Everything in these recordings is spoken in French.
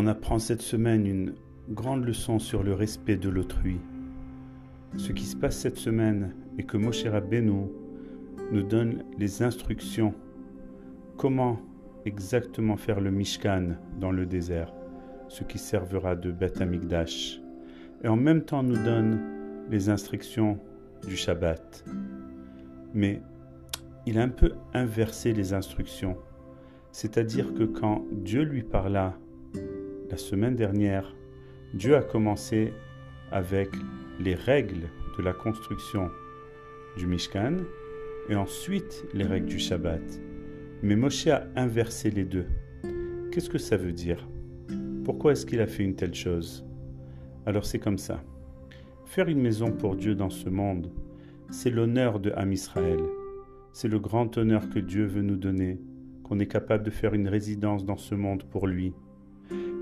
On apprend cette semaine une grande leçon sur le respect de l'autrui. Ce qui se passe cette semaine est que Moshe Rabbeinu nous donne les instructions. Comment exactement faire le Mishkan dans le désert, ce qui servira de Beth Amikdash. Et en même temps nous donne les instructions du Shabbat. Mais il a un peu inversé les instructions. C'est-à-dire que quand Dieu lui parla la semaine dernière, Dieu a commencé avec les règles de la construction du Mishkan et ensuite les règles du Shabbat. Mais Moshe a inversé les deux. Qu'est-ce que ça veut dire? Pourquoi est-ce qu'il a fait une telle chose? Alors c'est comme ça. Faire une maison pour Dieu dans ce monde, c'est l'honneur de Am Israël. C'est le grand honneur que Dieu veut nous donner, qu'on est capable de faire une résidence dans ce monde pour lui.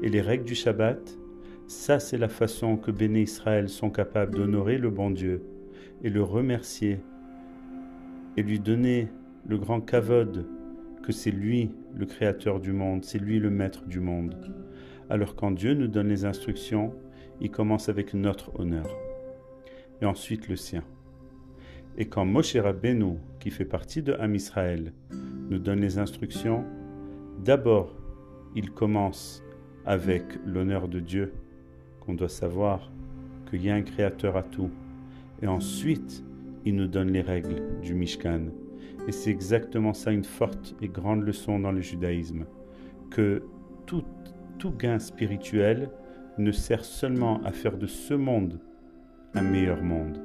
Et les règles du Shabbat, ça c'est la façon que Béné Israël sont capables d'honorer le bon Dieu et le remercier et lui donner le grand kavod que c'est lui le créateur du monde, c'est lui le maître du monde. Alors quand Dieu nous donne les instructions, il commence avec notre honneur et ensuite le sien. Et quand Moshe Rabbeinu, qui fait partie de Am Israël, nous donne les instructions, d'abord il commence avec l'honneur de Dieu, qu'on doit savoir qu'il y a un créateur à tout. Et ensuite, il nous donne les règles du Mishkan. Et c'est exactement ça, une forte et grande leçon dans le judaïsme, que tout gain spirituel ne sert seulement à faire de ce monde un meilleur monde.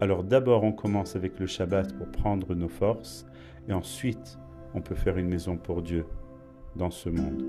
Alors d'abord, on commence avec le Shabbat pour prendre nos forces, et ensuite, on peut faire une maison pour Dieu dans ce monde.